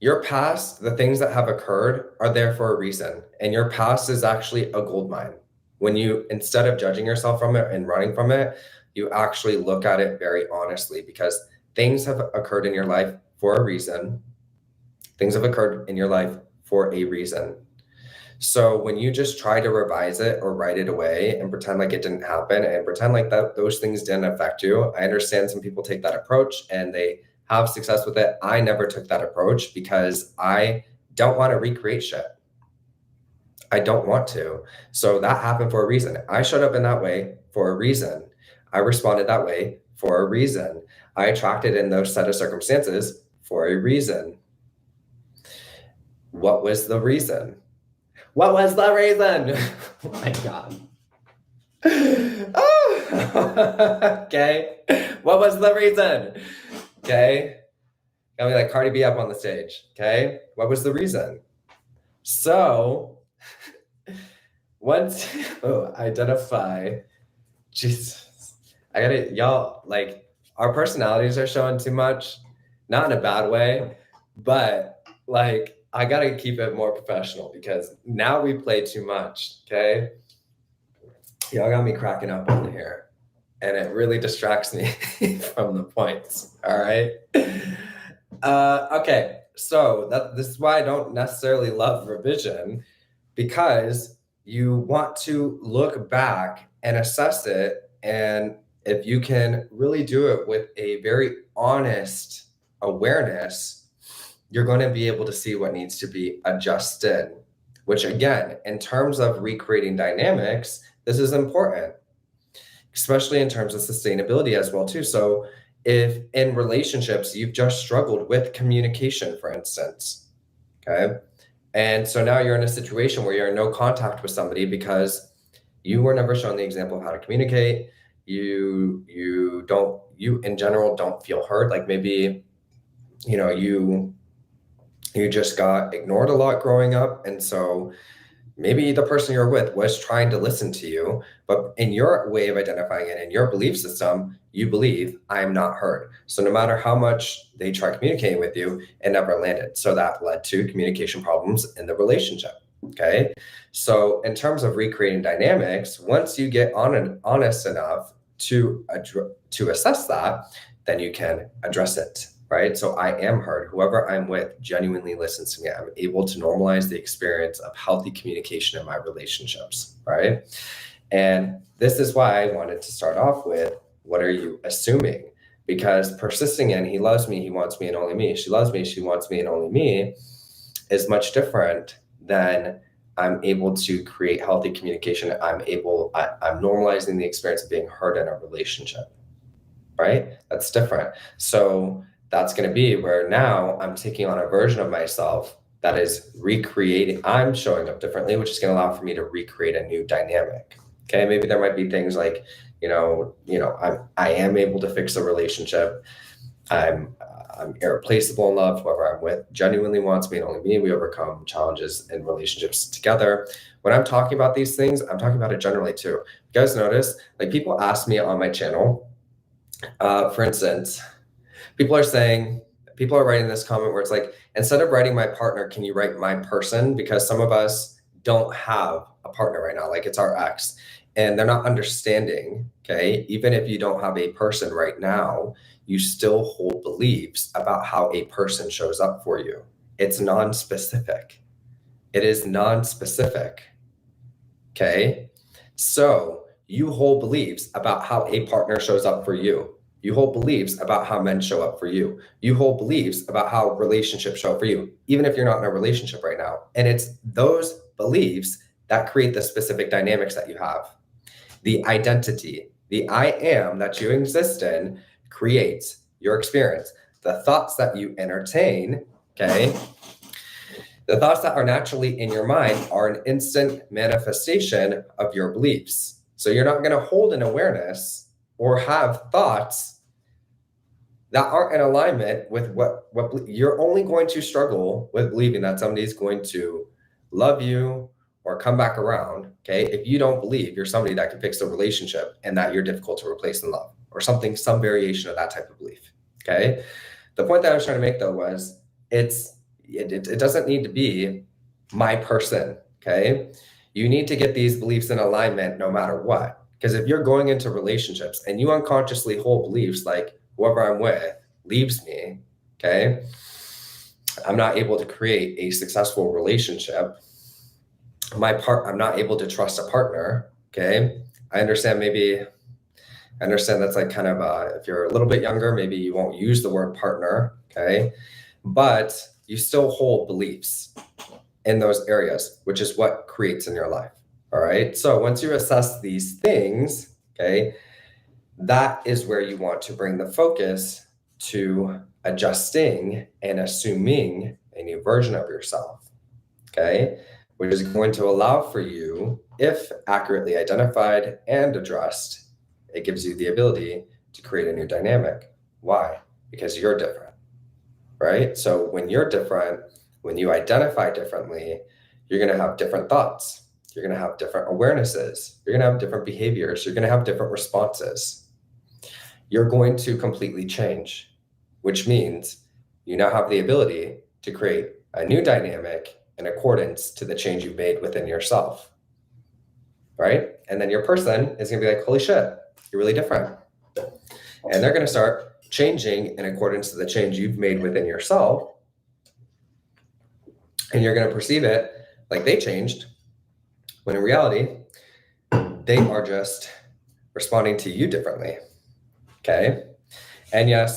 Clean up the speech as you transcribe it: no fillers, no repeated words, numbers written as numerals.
Your past, the things that have occurred are there for a reason. And your past is actually a gold mine. When you, instead of judging yourself from it and running from it, you actually look at it very honestly, because things have occurred in your life for a reason. Things have occurred in your life for a reason. So when you just try to revise it or write it away and pretend like it didn't happen and pretend like that those things didn't affect you, I understand some people take that approach and they have success with it. I never took that approach because I don't want to recreate shit. I don't want to. So that happened for a reason. I showed up in that way for a reason. I responded that way for a reason. I attracted in those set of circumstances for a reason. What was the reason? What was the reason? Oh my God. Oh. Okay. What was the reason? Okay. Got me like Cardi B up on the stage. Okay. What was the reason? So once you identify, Jesus, I gotta, y'all, like, our personalities are showing too much, not in a bad way, but like, I gotta keep it more professional because now we play too much, okay? Y'all got me cracking up over here, and it really distracts me from the points, all right? Okay, so this is why I don't necessarily love revision, because you want to look back and assess it, and if you can really do it with a very honest awareness, you're going to be able to see what needs to be adjusted, which again, in terms of recreating dynamics, this is important, especially in terms of sustainability as well too. So if in relationships, you've just struggled with communication, for instance, okay? And so now you're in a situation where you're in no contact with somebody because you were never shown the example of how to communicate. You in general don't feel heard. Like maybe, you just got ignored a lot growing up. And so maybe the person you're with was trying to listen to you, but in your way of identifying it, in your belief system, you believe I'm not heard. So no matter how much they try communicating with you, it never landed. So that led to communication problems in the relationship. Okay. So in terms of recreating dynamics, once you get honest enough to assess that, then you can address it. Right? So I am heard. Whoever I'm with genuinely listens to me. I'm able to normalize the experience of healthy communication in my relationships, right? And this is why I wanted to start off with, what are you assuming? Because persisting in, he loves me, he wants me and only me, she loves me, she wants me and only me, is much different than I'm able to create healthy communication. I'm normalizing the experience of being heard in a relationship, right? That's different. So that's going to be where now I'm taking on a version of myself that is recreating. I'm showing up differently, which is going to allow for me to recreate a new dynamic. Okay, maybe there might be things like, I am able to fix a relationship. I'm irreplaceable in love. Whoever I'm with genuinely wants me and only me. We overcome challenges in relationships together. When I'm talking about these things, I'm talking about it generally too. You guys notice, like, people ask me on my channel, for instance, people are writing this comment where it's like, instead of writing my partner, can you write my person? Because some of us don't have a partner right now, like it's our ex, and they're not understanding, okay? Even if you don't have a person right now, you still hold beliefs about how a person shows up for you. It's non-specific. It is non-specific, okay? So you hold beliefs about how a partner shows up for you. You hold beliefs about how men show up for you. You hold beliefs about how relationships show up for you, even if you're not in a relationship right now. And it's those beliefs that create the specific dynamics that you have. The identity, the I am that you exist in, creates your experience. The thoughts that you entertain, okay, the thoughts that are naturally in your mind are an instant manifestation of your beliefs. So you're not going to hold an awareness or have thoughts that aren't in alignment with what you're only going to struggle with believing that somebody's going to love you or come back around, okay? If you don't believe you're somebody that can fix a relationship and that you're difficult to replace in love or some variation of that type of belief, okay? The point that I was trying to make though was, it's it doesn't need to be my person, okay? You need to get these beliefs in alignment no matter what. Because if you're going into relationships and you unconsciously hold beliefs like whoever I'm with leaves me, okay, I'm not able to create a successful relationship. I'm not able to trust a partner, okay? I understand that's like kind of if you're a little bit younger, maybe you won't use the word partner, okay? But you still hold beliefs in those areas, which is what creates in your life. All right. So once you assess these things, okay, that is where you want to bring the focus to adjusting and assuming a new version of yourself. Okay. Which is going to allow for you, if accurately identified and addressed, it gives you the ability to create a new dynamic. Why? Because you're different, right? So when you're different, when you identify differently, you're going to have different thoughts. You're going to have different awarenesses. You're going to have different behaviors. You're going to have different responses. You're going to completely change, which means you now have the ability to create a new dynamic in accordance to the change you've made within yourself, right? And then your person is going to be like, holy shit, you're really different. And they're going to start changing in accordance to the change you've made within yourself. And you're going to perceive it like they changed, when in reality, they are just responding to you differently. Okay. And yes,